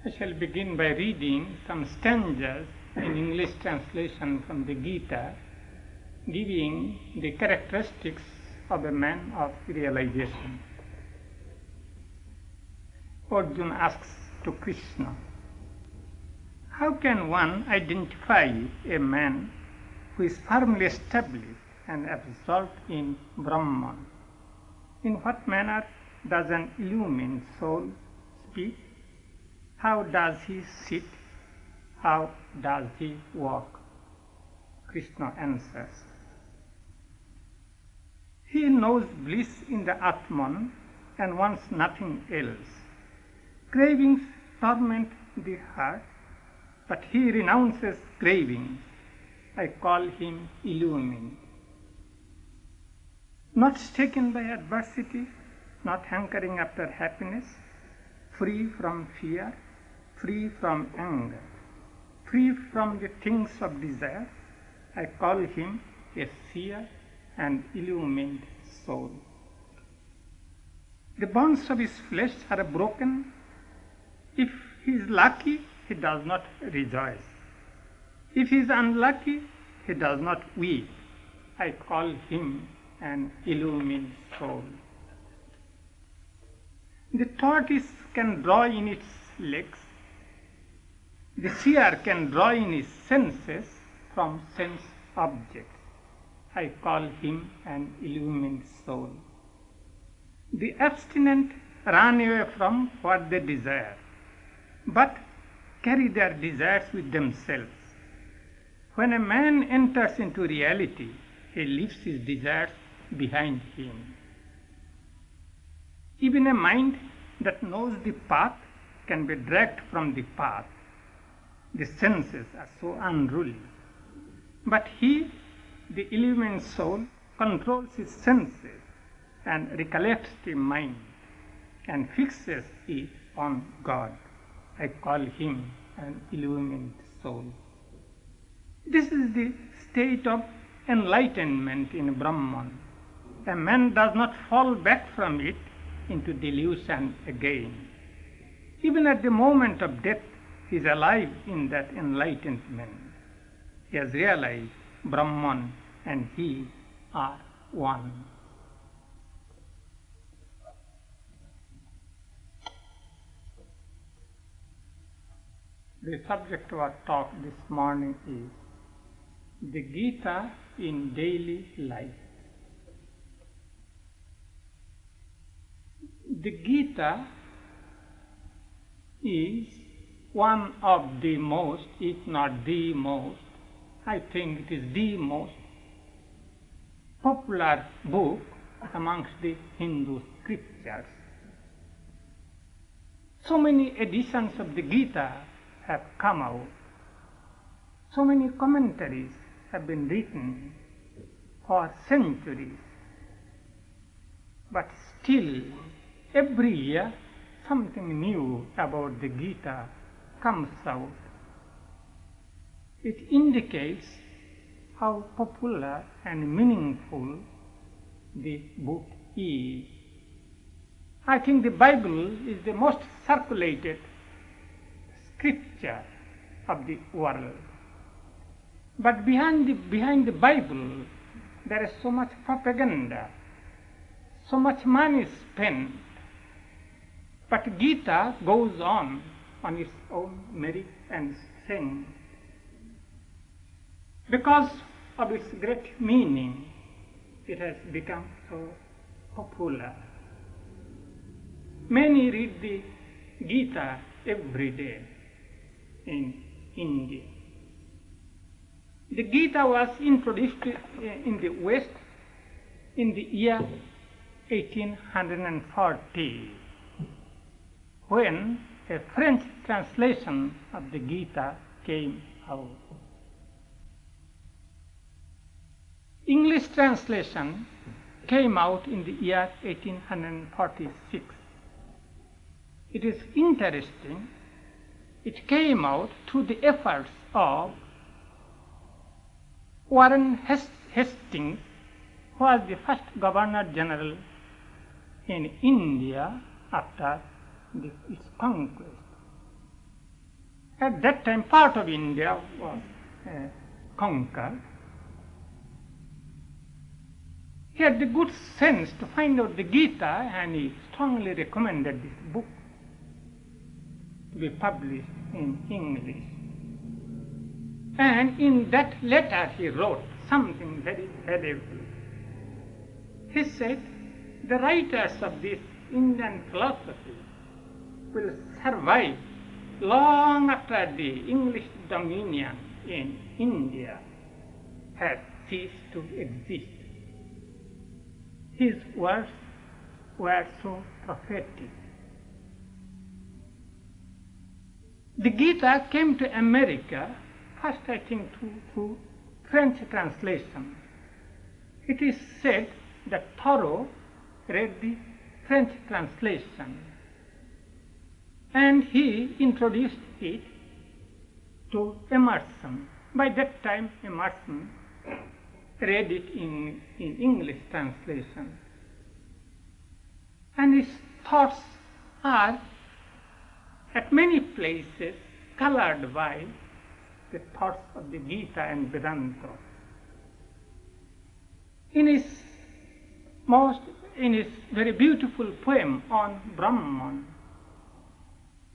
I shall begin by reading some stanzas in English translation from the Gita, giving the characteristics of a man of realization. Arjuna asks to Krishna, how can one identify a man who is firmly established and absorbed in Brahman? In what manner does an illumined soul speak? How does he sit? How does he walk? Krishna answers, he knows bliss in the Atman and wants nothing else. Cravings torment the heart, but he renounces cravings. I call him illumined. Not stricken by adversity, not hankering after happiness, free from fear, free from anger, free from the things of desire, I call him a seer and illumined soul. The bonds of his flesh are broken. If he is lucky, he does not rejoice. If he is unlucky, he does not weep. I call him an illumined soul. The tortoise can draw in its legs. The seer can draw in his senses from sense objects. I call him an illumined soul. The abstinent run away from what they desire, but carry their desires with themselves. When a man enters into reality, he leaves his desires behind him. Even a mind that knows the path can be dragged from the path. The senses are so unruly. But he, the illumined soul, controls his senses and recollects the mind and fixes it on God. I call him an illumined soul. This is the state of enlightenment in Brahman. A man does not fall back from it into delusion again. Even at the moment of death, he is alive in that enlightenment. He has realized Brahman and he are one. The subject of our talk this morning is the Gita in daily life. The Gita is one of the most, if not the most, I think it is the most popular book amongst the Hindu scriptures. So many editions of the Gita have come out. So many commentaries have been written for centuries. But still, every year, something new about the Gita comes out. It indicates how popular and meaningful the book is. I think the Bible is the most circulated scripture of the world. But behind the Bible, there is so much propaganda, so much money spent. But Gita goes on its own merit and strength. Because of its great meaning, it has become so popular. Many read the Gita every day in India. The Gita was introduced in the West in the year 1840, when a French translation of the Gita came out. English translation came out in the year 1846. It is interesting. It came out through the efforts of Warren Hastings, who was the first Governor General in India after its conquest. At that time, part of India was conquered. He had the good sense to find out the Gita, and he strongly recommended this book to be published in English. And in that letter he wrote something very valuable. He said, the writers of this Indian philosophy will survive long after the English dominion in India has ceased to exist. His words were so prophetic. The Gita came to America first, I think, through French translation. It is said that Thoreau read the French translation, and he introduced it to Emerson. By that time, Emerson read it in English translation. And his thoughts are at many places colored by the thoughts of the Gita and Vedanta. In his very beautiful poem on Brahman,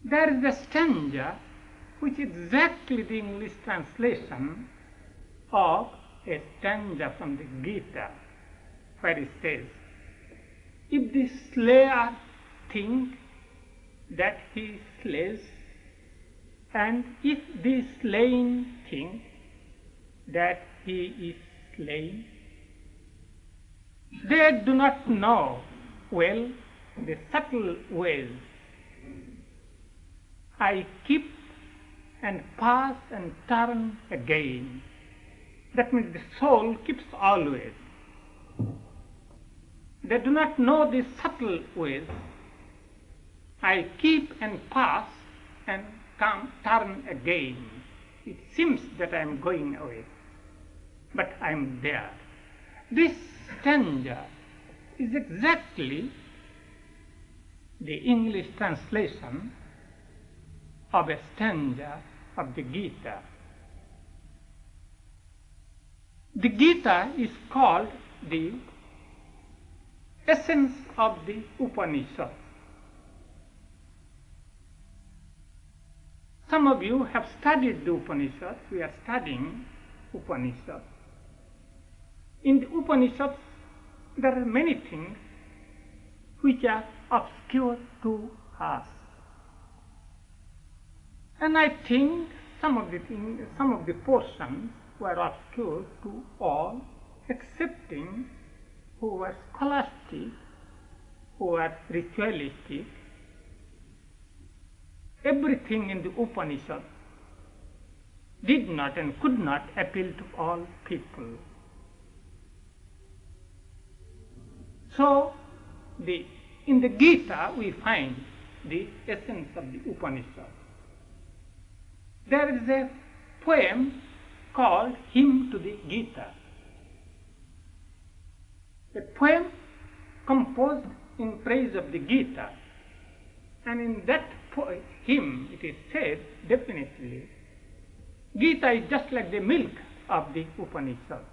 there is a stanza which is exactly the English translation of a stanza from the Gita, where it says, if the slayer think that he slays, and if the slain think that he is slain, they do not know well the subtle ways I keep and pass and turn again. That means the soul keeps always. They do not know the subtle ways I keep and pass and come, turn again. It seems that I am going away, but I am there. This stanza is exactly the English translation of a stanza of the Gita. The Gita is called the essence of the Upanishad. Some of you have studied the Upanishads. We are studying Upanishads. In the Upanishads, there are many things which are obscure to us. And I think some of the portions were obscure to all, excepting who were scholastic, who were ritualistic. Everything in the Upanishad did not and could not appeal to all people. So, in the Gita we find the essence of the Upanishad. There is a poem called Hymn to the Gita, a poem composed in praise of the Gita, and in that hymn it is said definitely, Gita is just like the milk of the Upanishad.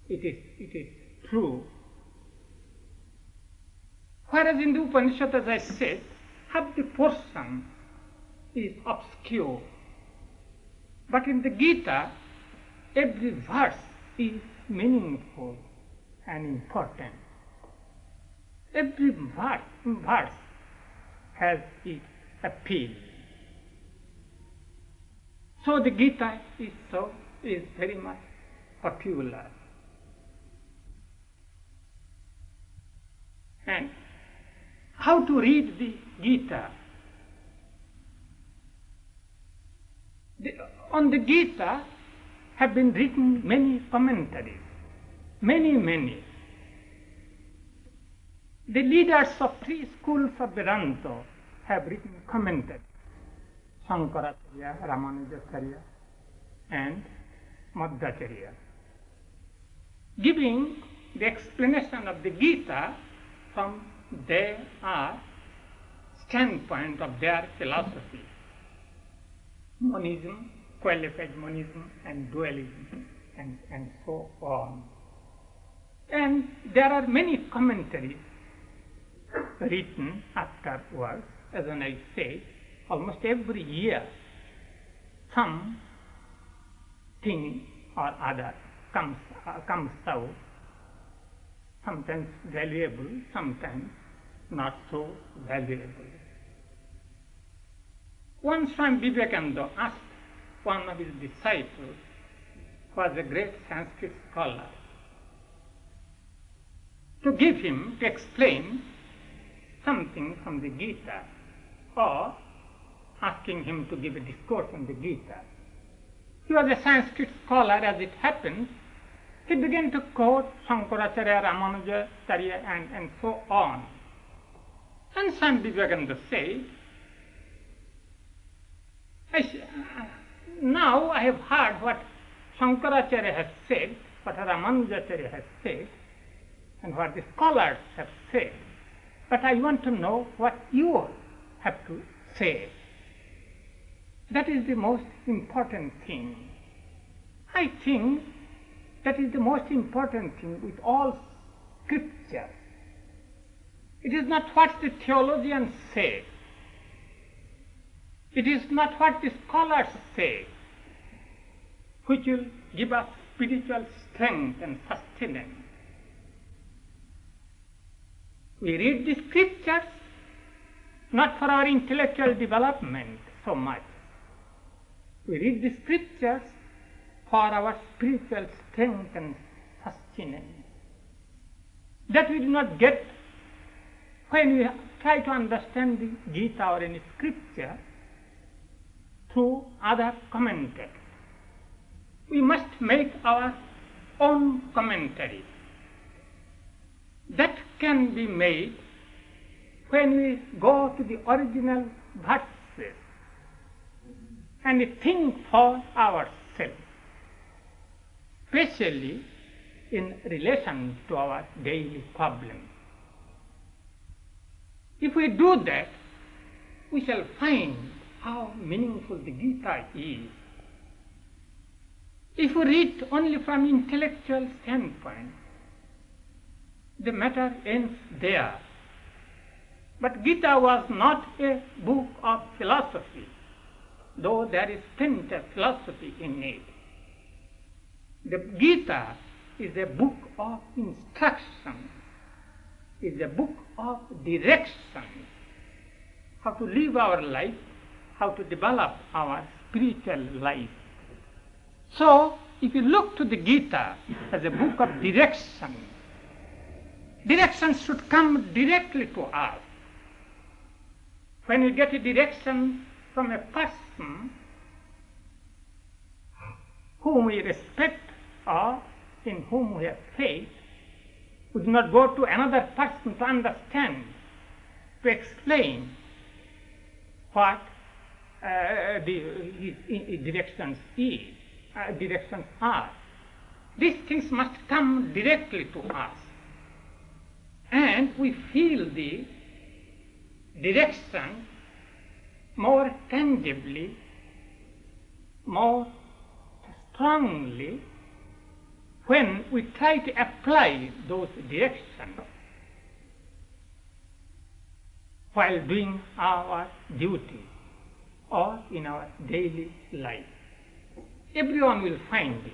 It is true. Whereas in the Upanishad, as I said, half the portion is obscure. But in the Gita, every verse is meaningful and important. Every verse has its appeal. So the Gita is very much popular. And how to read the Gita? On the Gita have been written many commentaries, many. The leaders of three schools of Vedanta have written commentaries: Shankaracharya, Ramanujacharya, and Madhvacharya, giving the explanation of the Gita from their standpoint of their philosophy. monism, qualified monism, and dualism, and so on. And there are many commentaries written afterwards. As when I say, almost every year some thing or other comes out, sometimes valuable, sometimes not so valuable. Once Swami Vivekananda asked one of his disciples, who was a great Sanskrit scholar, to give him, to explain something from the Gita, or asking him to give a discourse on the Gita. He was a Sanskrit scholar, as it happens. He began to quote Shankaracharya, Ramanujacharya, and so on. And Swami Vivekananda said, now I have heard what Shankaracharya has said, what Ramanujacharya has said, and what the scholars have said, but I want to know what you have to say. That is the most important thing. I think that is the most important thing with all scriptures. It is not what the theologians say. It is not what the scholars say, which will give us spiritual strength and sustenance. We read the scriptures not for our intellectual development so much. We read the scriptures for our spiritual strength and sustenance. That we do not get when we try to understand the Gita or any scripture through other commentaries. We must make our own commentary. That can be made when we go to the original verses and think for ourselves, especially in relation to our daily problems. If we do that, we shall find how meaningful the Gita is. If we read only from intellectual standpoint, the matter ends there. But Gita was not a book of philosophy, though there is plenty of philosophy in it. The Gita is a book of instruction, is a book of direction, how to live our life, how to develop our spiritual life. So, if you look to the Gita as a book of direction, direction should come directly to us. When we get a direction from a person whom we respect or in whom we have faith, we do not go to another person to understand, to explain what the directions are. These things must come directly to us, and we feel the direction more tangibly, more strongly when we try to apply those directions while doing our duty or in our daily life. Everyone will find it.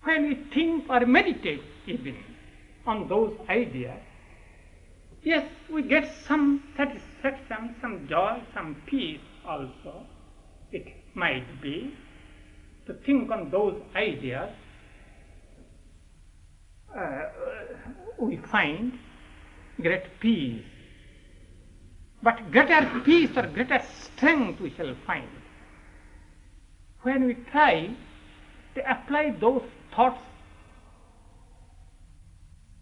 When we think or meditate even on those ideas, yes, we get some satisfaction, some joy, some peace also. It might be to think on those ideas. We find great peace. But greater peace or greater strength we shall find when we try to apply those thoughts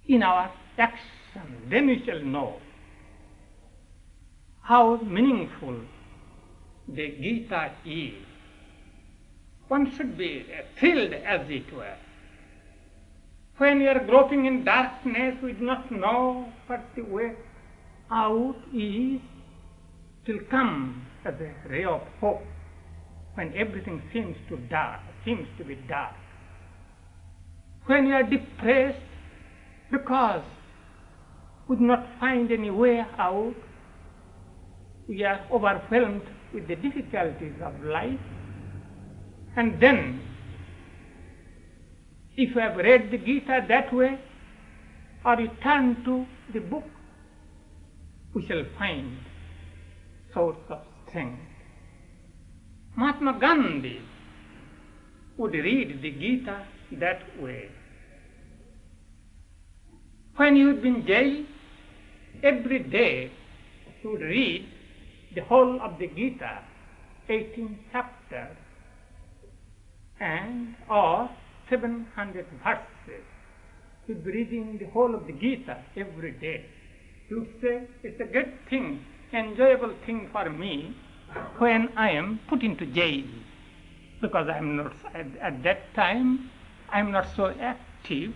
in our action. Then we shall know how meaningful the Gita is. One should be thrilled, as it were. When we are groping in darkness, we do not know what the way out is. will come as a ray of hope when everything seems to be dark. When you are depressed because we do not find any way out, we are overwhelmed with the difficulties of life, and then if you have read the Gita that way, or you turn to the book, we shall find source of strength. Mahatma Gandhi would read the Gita that way. When he would be in jail, every day he would read the whole of the Gita, 18 chapters, and or 700 verses. He would be reading the whole of the Gita every day. He would say, it's a good thing, enjoyable thing for me when I am put into jail, because I am not, at that time, I am not so active.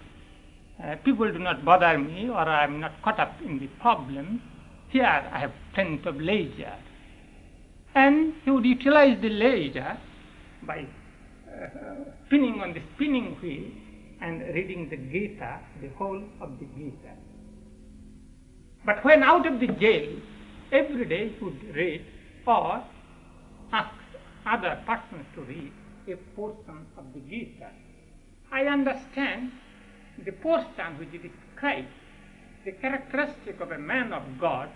People do not bother me, or I am not caught up in the problems. Here I have plenty of leisure. And he would utilize the leisure by spinning on the spinning wheel and reading the Gita, the whole of the Gita. But when out of the jail, every day he would read or ask other persons to read a portion of the Gita. I understand the portion which describes the characteristic of a man of God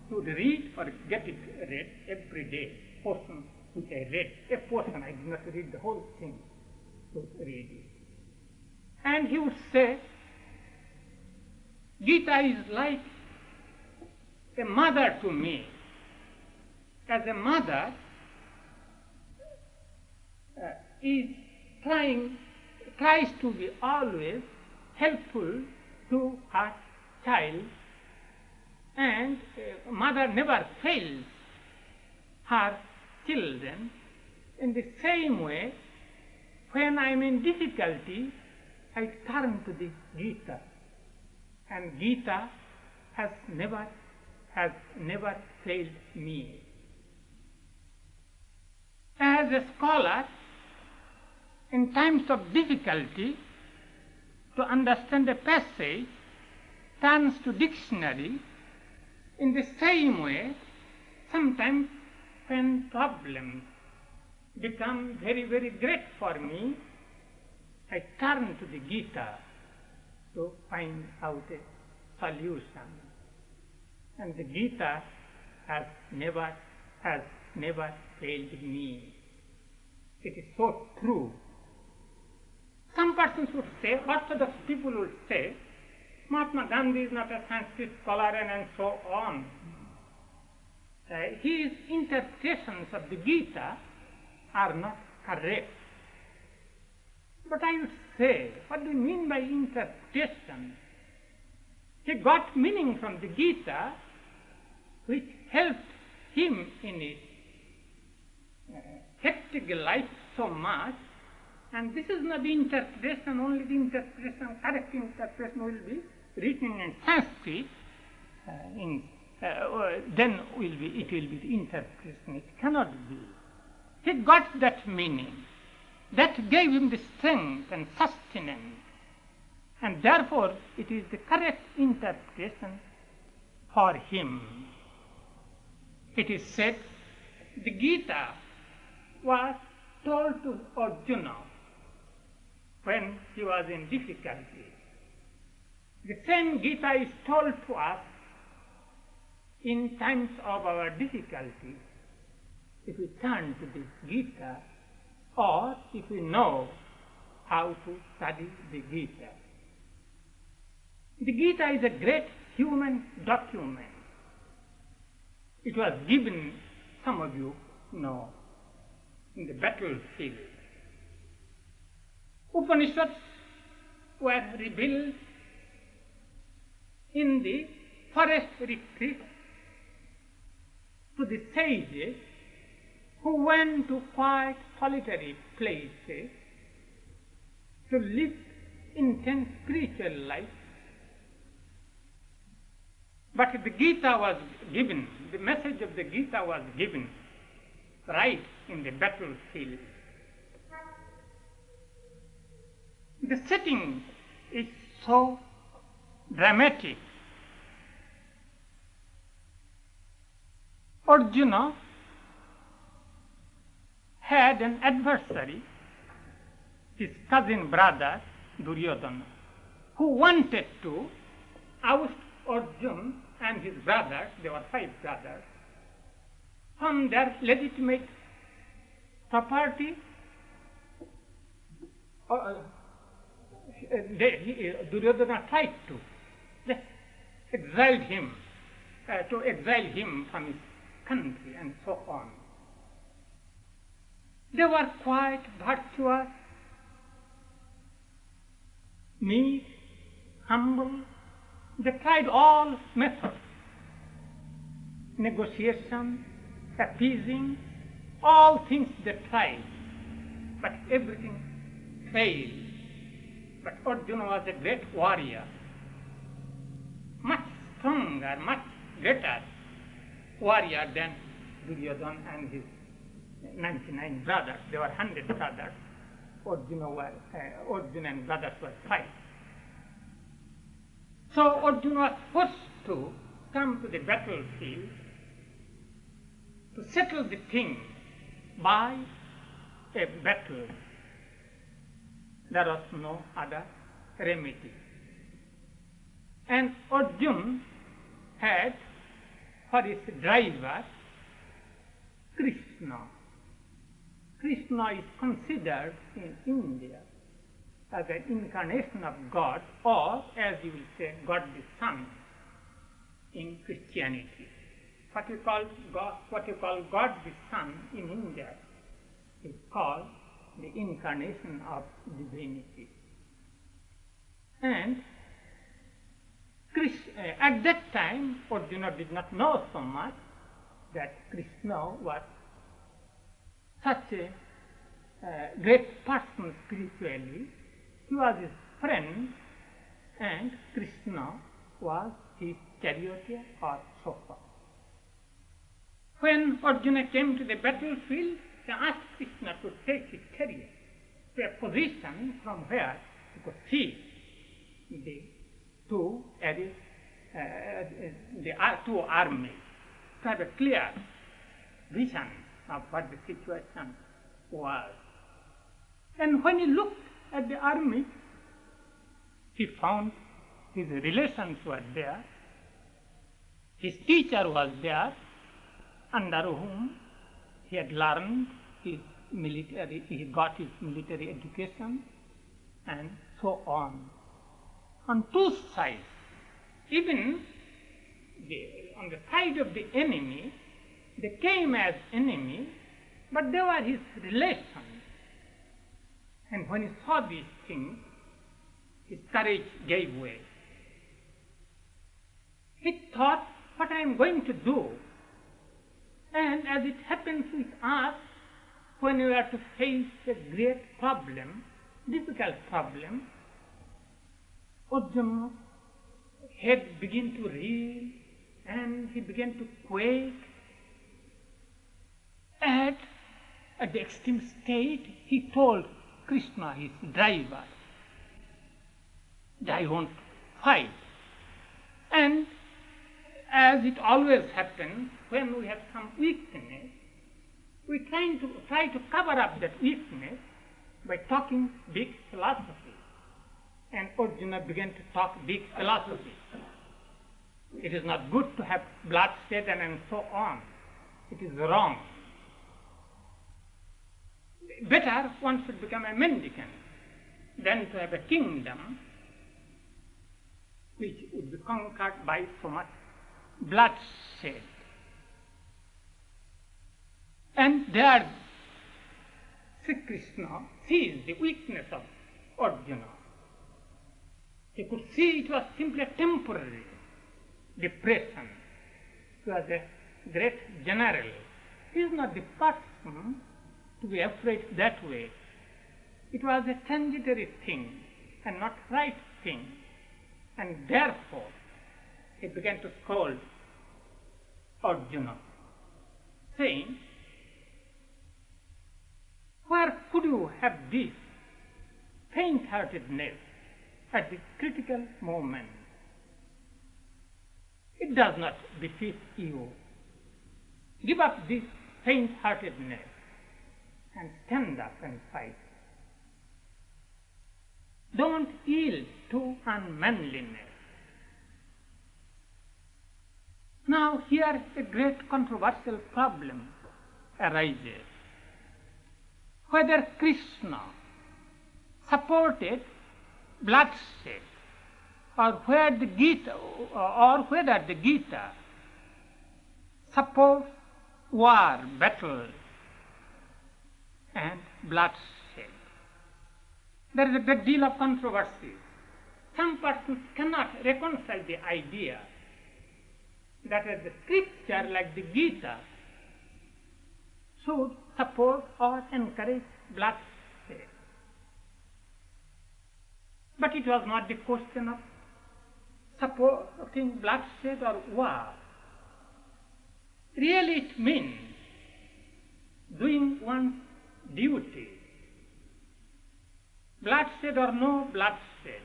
would read or get it read every day. Portion which I read, a portion, I did not read the whole thing, to read it. And he would say, Gita is like a mother to me. As a mother tries to be always helpful to her child, and mother never fails her children. In the same way, when I am in difficulty, I turn to the Gita, and Gita has never failed me. As a scholar, in times of difficulty, to understand a passage, turns to dictionary. In the same way, sometimes when problems become very, very great for me, I turn to the Gita to find out a solution. And the Gita has never failed me. It is so true. Some persons would say, orthodox people would say, Mahatma Gandhi is not a Sanskrit scholar and so on. His interpretations of the Gita are not correct. But I would say, what do you mean by interpretation? He got meaning from the Gita which helped him in his hectic life so much, and this is not the interpretation, only the interpretation, correct interpretation will be written in Sanskrit, then it will be the interpretation. It cannot be. He got that meaning. That gave him the strength and sustenance, and therefore it is the correct interpretation for him. It is said the Gita was told to Arjuna when he was in difficulty. The same Gita is told to us in times of our difficulty, if we turn to this Gita, or if we know how to study the Gita. The Gita is a great human document. It was given, some of you know, in the battlefield. Upanishads were revealed in the forest retreat to the sages who went to quiet, solitary places to live intense spiritual life. But the Gita was given the message of the Gita was given right in the battlefield. The setting is so dramatic. Arjuna had an adversary, his cousin brother Duryodhana, who wanted to oust Arjuna and his brothers, there were 5 brothers, from their legitimate property. Duryodhana tried to exile him from his country and so on. They were quite virtuous, meek, humble. They tried all methods, negotiation, appeasing, all things they tried, but everything failed. But Arjuna was a great warrior, much stronger, much greater warrior than Duryodhana and his 99 brothers. There were 100 brothers. Arjuna and brothers were 5. So Arjuna was forced to come to the battlefield to settle the thing by a battle. There was no other remedy. And Arjuna had for his driver Krishna. Krishna is considered in India as an incarnation of God, or as you will say, God the Son in Christianity. What you call God the Son in India is called the incarnation of divinity. And at that time, Arjuna did not know so much that Krishna was such a great person spiritually. He was his friend, and Krishna was his charioteer or chauffeur. When Arjuna came to the battlefield, he asked Krishna to take his chariot to a position from where he could see the two armies, to have a clear vision of what the situation was. And when he looked at the army, he found his relations were there, his teacher was there, under whom he had learned he got his military education, and so on. On 2 sides, even on the side of the enemy, they came as enemy, but they were his relations. And when he saw these things, his courage gave way. He thought, what I am going to do? And as it happens with us, when we are to face a great problem, difficult problem, Arjuna's head began to reel and he began to quake. At the extreme state, he told Krishna, his driver, I won't fight. And as it always happens, when we have some weakness, we try to cover up that weakness by talking big philosophy. And Arjuna began to talk big philosophy. It is not good to have bloodshed and so on. It is wrong. Better one should become a mendicant than to have a kingdom which would be conquered by so much bloodshed. And there Sri Krishna sees the weakness of Arjuna. He could see it was simply a temporary depression. He was a great general. He is not the person to be afraid that way. It was a transitory thing and not right thing. And therefore, he began to scold Arjuna, saying, where could you have this faint-heartedness at the critical moment? It does not befit you. Give up this faint-heartedness and stand up and fight. Don't yield to unmanliness. Now here a great controversial problem arises. Whether Krishna supported bloodshed or whether the Gita supports war, battle and bloodshed. There is a great deal of controversy. Some persons cannot reconcile the idea that the scripture like the Gita should support or encourage bloodshed. But it was not the question of supporting bloodshed or war. Really it means doing one's duty. Bloodshed or no bloodshed,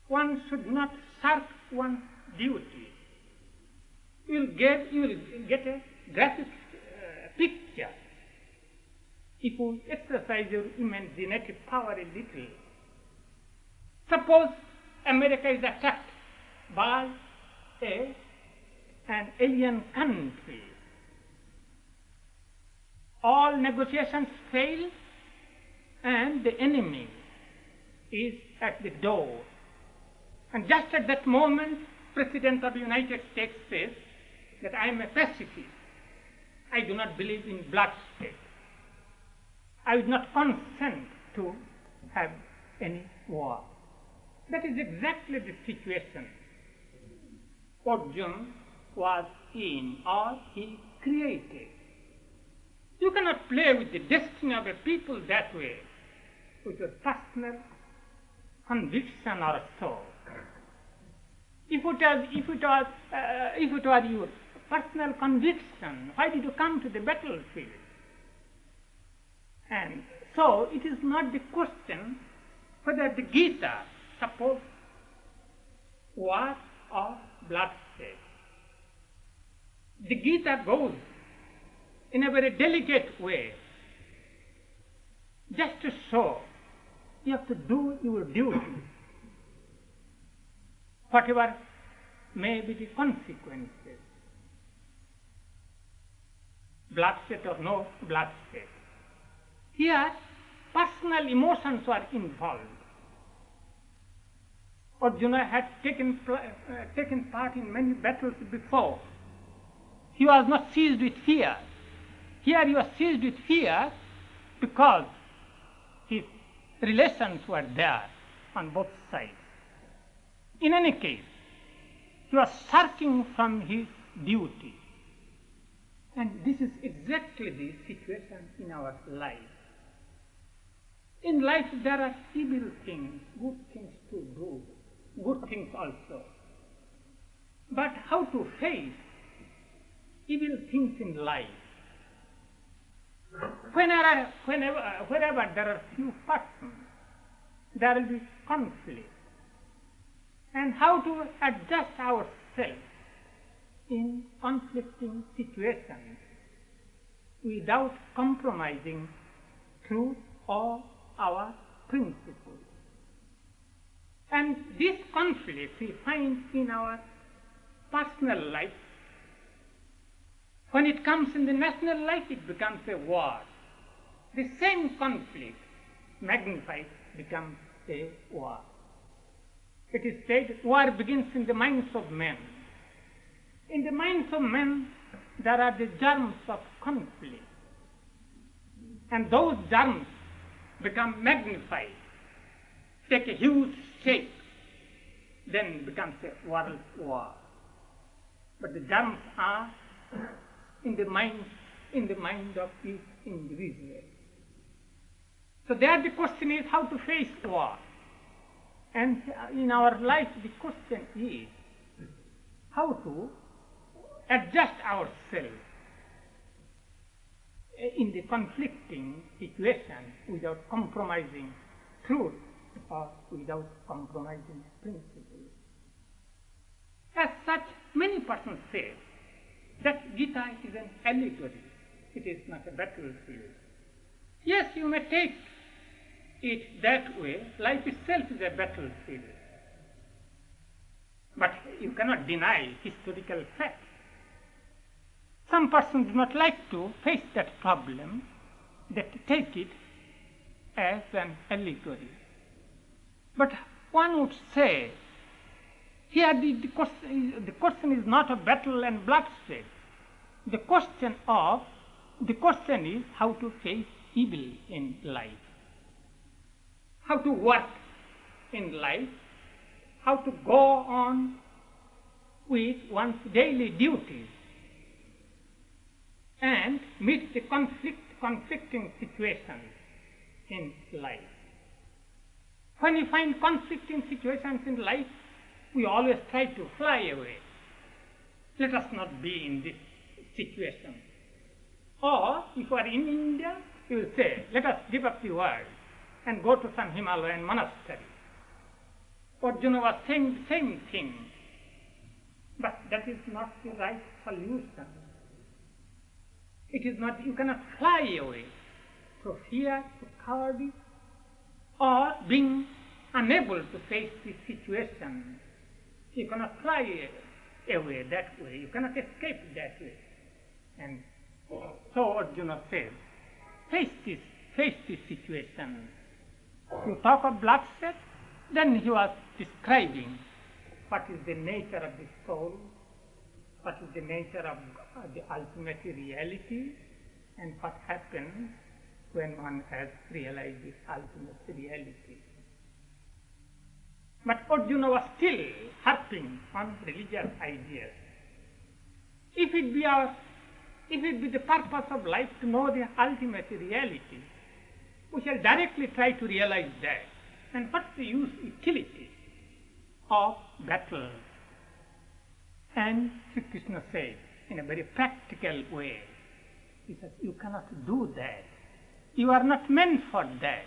one should not shirk one's duty. You will get a graphic picture if you exercise your imaginative power a little. Suppose America is attacked by an alien country. All negotiations fail and the enemy is at the door. And just at that moment, President of the United States says that I am a pacifist. I do not believe in bloodshed. I would not consent to have any war. That is exactly the situation Arjuna was in, or he created. You cannot play with the destiny of a people that way, with your personal conviction or so. If it was your personal conviction, why did you come to the battlefield? And so it is not the question whether the Gita supports war or bloodshed. The Gita goes in a very delicate way, just to show you have to do your duty, whatever may be the consequences, bloodshed or no bloodshed. Here, personal emotions were involved. Arjuna had taken part in many battles before. He was not seized with fear. Here he was seized with fear because his relations were there on both sides. In any case, he was shirking from his duty. And this is exactly the situation in our life. In life there are evil things, good things to do, good things also. But how to face evil things in life? Wherever there are few persons, there will be conflict. And how to adjust ourselves in conflicting situations without compromising truth or our principles. And this conflict we find in our personal life. When it comes in the national life, it becomes a war. The same conflict magnified becomes a war. It is said war begins in the minds of men. In the minds of men, there are the germs of conflict. And those germs become magnified, take a huge shape, then becomes a world war. But the germs are in the mind of each individual. So there the question is how to face war. And in our life the question is how to adjust ourselves in the conflicting situation without compromising truth or without compromising principles. As such, many persons say that Gita is an allegory. It is not a battlefield. Yes, you may take it that way. Life itself is a battlefield. But you cannot deny historical facts. Some persons do not like to face that problem. They take it as an allegory. But one would say, here the question is not a battle and bloodshed. The question is how to face evil in life, how to work in life, how to go on with one's daily duties and meet the conflicting situations in life. When we find conflicting situations in life, we always try to fly away. Let us not be in this situation. Or, if you are in India, you will say, let us give up the world and go to some Himalayan monastery. Arjuna was saying the same thing. But that is not the right solution. It is not, you cannot fly away through fear, through cowardice, or being unable to face the situation. You cannot fly away that way. You cannot escape that way. And so Arjuna says, face this situation. You talk of bloodshed, then he was describing what is the nature of the soul, what is the nature of the ultimate reality, and what happens when one has realized this ultimate reality. But Arjuna was still harping on religious ideas. If it be the purpose of life to know the ultimate reality, we shall directly try to realize that. And what's the utility of battle? And Sri Krishna says, in a very practical way, he says, you cannot do that. You are not meant for that.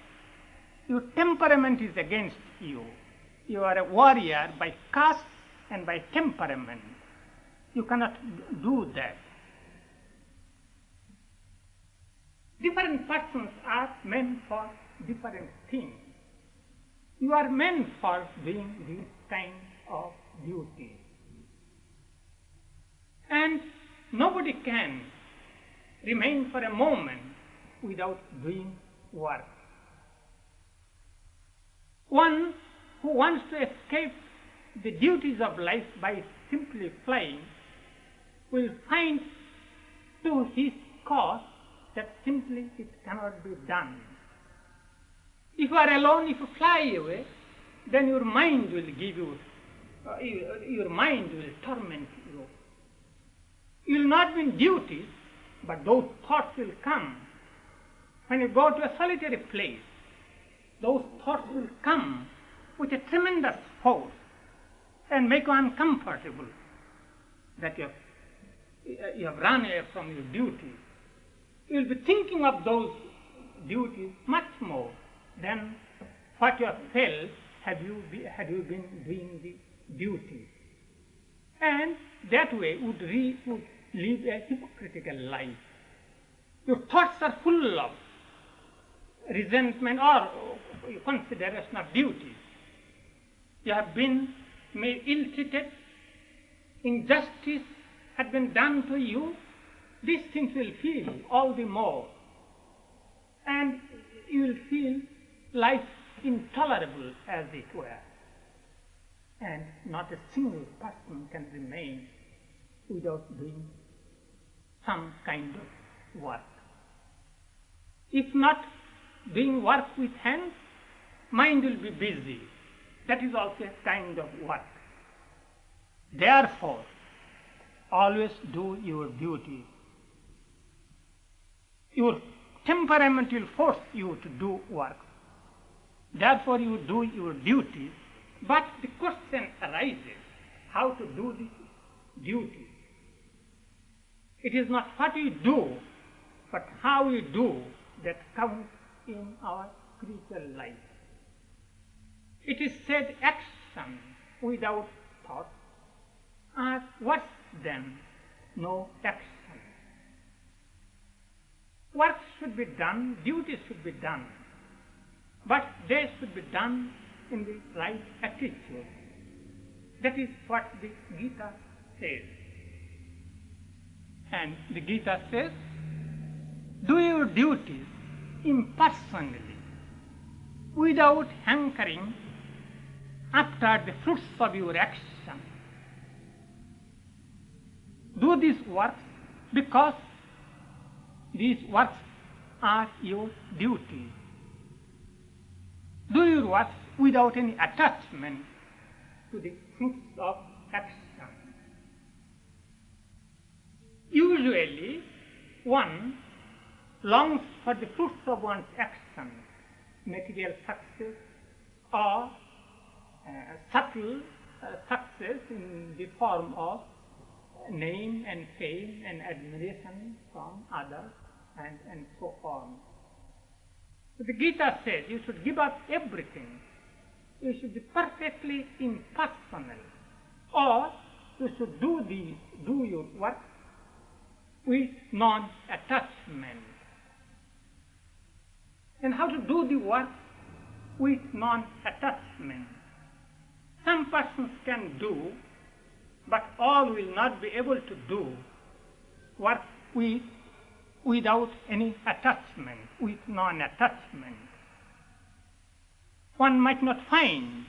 Your temperament is against you. You are a warrior by caste and by temperament. You cannot do that. Different persons are meant for different things. You are meant for doing these kinds of duties. And nobody can remain for a moment without doing work. One who wants to escape the duties of life by simply flying will find to his cost that simply it cannot be done. If you are alone, if you fly away, then your mind will give you, your mind will torment you. You will not be in duties, but those thoughts will come. When you go to a solitary place, those thoughts will come with a tremendous force and make you uncomfortable that you have run away from your duties. You will be thinking of those duties much more than what you have felt had you been doing the duties. And that way would live a hypocritical life. Your thoughts are full of resentment or consideration of duties. You have been ill-treated, injustice had been done to you. These things will feel all the more, and you will feel life intolerable, as it were, and not a single person can remain without doing some kind of work. If not doing work with hands, mind will be busy. That is also a kind of work. Therefore, always do your duty. Your temperament will force you to do work. Therefore, you do your duties. But the question arises, how to do these duties? It is not what we do, but how we do that counts in our spiritual life. It is said action without thought are worse than no action. Work should be done, duties should be done, but they should be done in the right attitude. That is what the Gita says. And the Gita says, do your duties impersonally, without hankering after the fruits of your action. Do these works because these works are your duties. Do your works without any attachment to the fruits of action. Usually, one longs for the fruits of one's action, material success or subtle success in the form of name and fame and admiration from others and so on. So the Gita says you should give up everything. You should be perfectly impersonal, or you should do your work with non-attachment. And how to do the work with non-attachment? Some persons can do, but all will not be able to do work without any attachment, with non-attachment. One might not find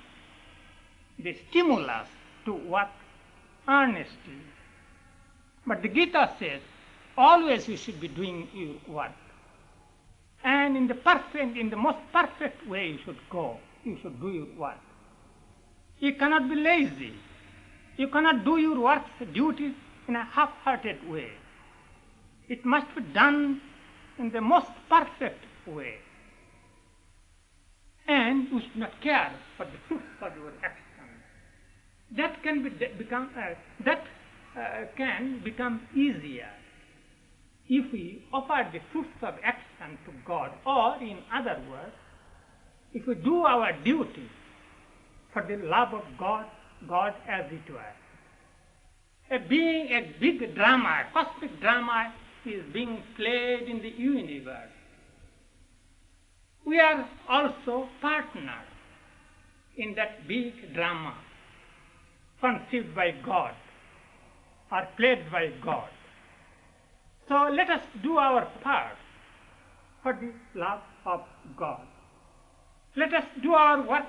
the stimulus to work earnestly, but the Gita says always you should be doing your work, and in the most perfect way you should go. You should do your work. You cannot be lazy. You cannot do your work duties in a half-hearted way. It must be done in the most perfect way. And you should not care for the fruits of your action. That can become easier if we offer the fruits of action to God, or in other words, if we do our duty for the love of God as it were. Being a big drama, a cosmic drama is being played in the universe. We are also partners in that big drama conceived by God or played by God. So let us do our part for the love of God. Let us do our work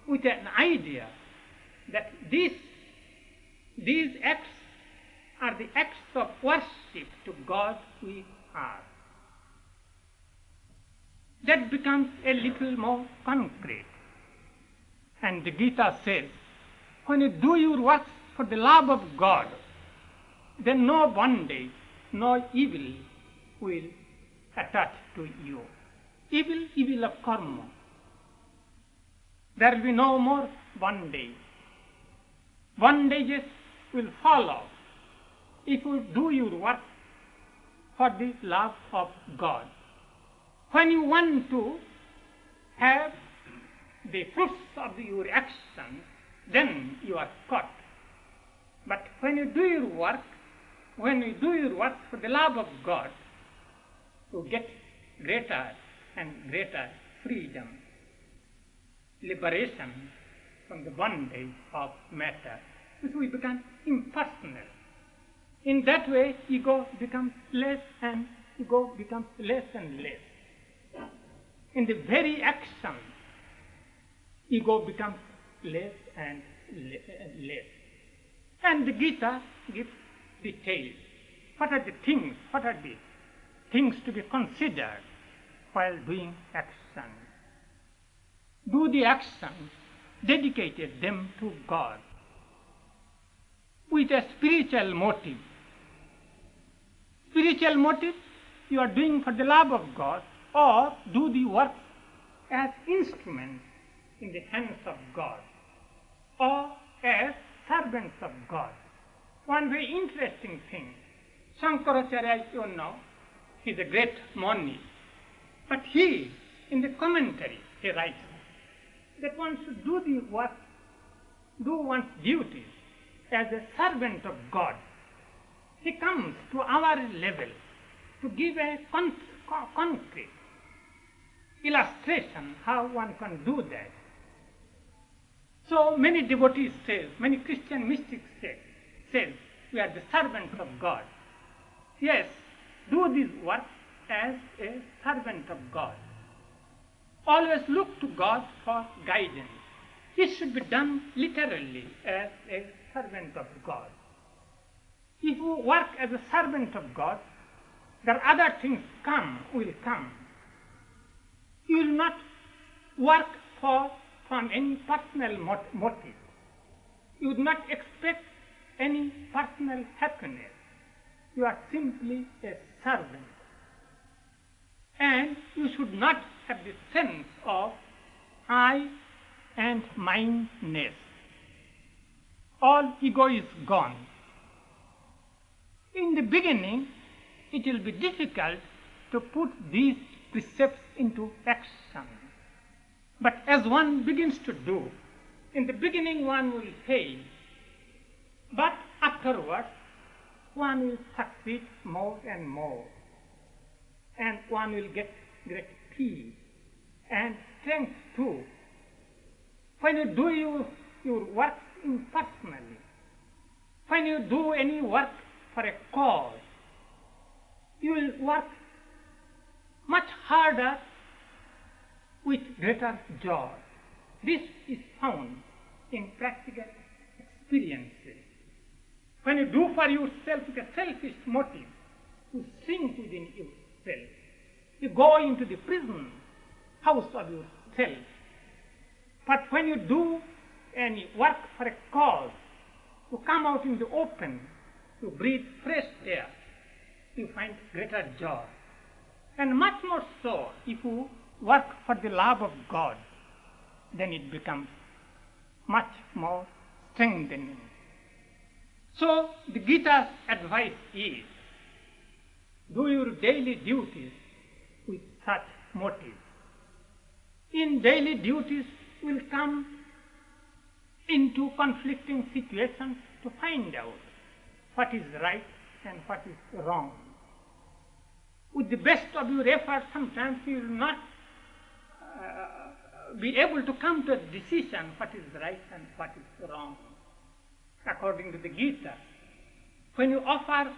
with an idea that these acts are the acts of worship to God we are. That becomes a little more concrete. And the Gita says, when you do your work for the love of God, then no bondage, no evil will attach to you. Evil of karma. There will be no more bondage. Bondages will follow if you do your work for the love of God. When you want to have the fruits of your action, then you are caught. But when you do your work for the love of God, you get greater and greater freedom, liberation from the bondage of matter. So we become impersonal. In that way, ego becomes less and less. In the very action, ego becomes less and less. And the Gita gives details. What are the things to be considered while doing action? Do the actions, dedicated them to God with a spiritual motive. Spiritual motive you are doing for the love of God, or do the work as instruments in the hands of God, or as servants of God. One very interesting thing, Shankaracharya, you know, he is a great Mani. But he, in the commentary, he writes that one should do the work, do one's duties as a servant of God. He comes to our level to give a concrete illustration how one can do that. So many devotees say, many Christian mystics say, we are the servants of God. Yes, do this work as a servant of God. Always look to God for guidance. It should be done literally as a servant of God. If you work as a servant of God, there are other things will come. You will not work from any personal motive. You would not expect any personal happiness. You are simply a servant. And you should not have the sense of I and mineness. All ego is gone. In the beginning, it will be difficult to put these precepts into action. But as one begins to do, in the beginning one will fail, but afterwards one will succeed more and more, and one will get great peace and strength too. When you do your work impersonally, when you do any work for a cause, you will work much harder with greater joy. This is found in practical experiences. When you do for yourself with a selfish motive, you sink within yourself. You go into the prison house of yourself. But when you do any work for a cause, you come out in the open, you breathe fresh air, you find greater joy. And much more so, if you work for the love of God, then it becomes much more strengthening. So, the Gita's advice is, do your daily duties with such motives. In daily duties, will come into conflicting situations to find out what is right and what is wrong. With the best of your efforts, sometimes you will not be able to come to a decision what is right and what is wrong. According to the Gita, when you offer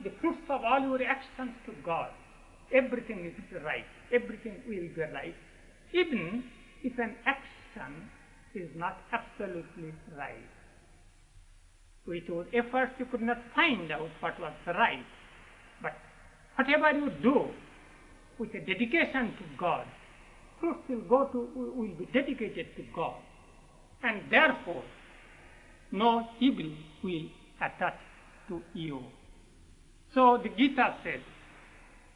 the fruits of all your actions to God, everything is right, everything will be right, even if an action is not absolutely right. With your efforts you could not find out what was right, but whatever you do with a dedication to God, fruits will be dedicated to God, and therefore no evil will attach to you. So the Gita says,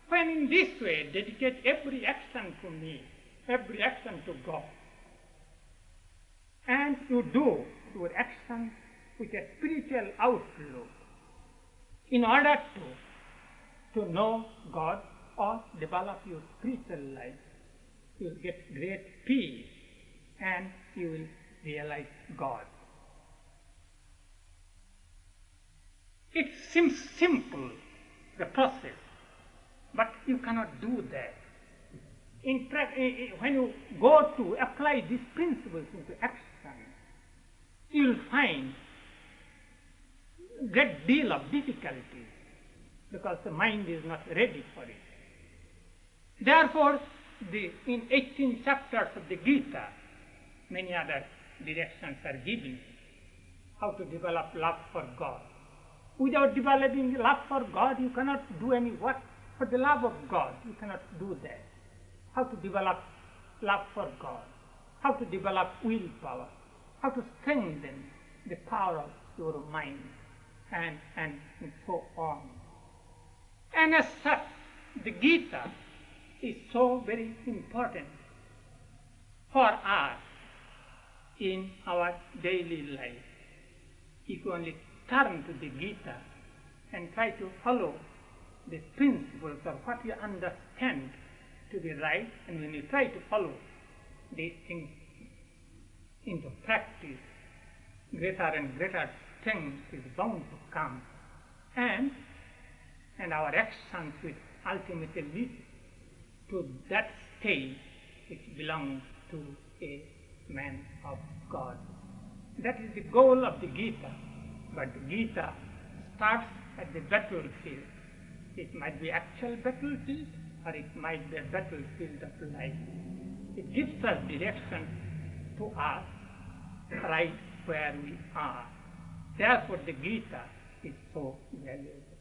when in this way dedicate every action to me, every action to God, and you do your action with a spiritual outlook in order to know God or develop your spiritual life, you will get great peace and you will realize God. It seems simple, the process, but you cannot do that. When you go to apply these principles into action, you will find a great deal of difficulties because the mind is not ready for it. Therefore, in 18 chapters of the Gita, many other directions are given how to develop love for God. Without developing love for God, you cannot do any work for the love of God. You cannot do that. How to develop love for God, how to develop willpower, how to strengthen the power of your mind, and so on. And as such, the Gita is so very important for us in our daily life. If you only turn to the Gita and try to follow the principles or what you understand to be right, and when you try to follow these things into practice, greater and greater strength is bound to come, and our actions will ultimately lead to that state which belongs to a man of God. That is the goal of the Gita. But the Gita starts at the battlefield. It might be actual battlefield, or it might be a battlefield of life. It gives us direction to us right where we are. Therefore the Gita is so valuable.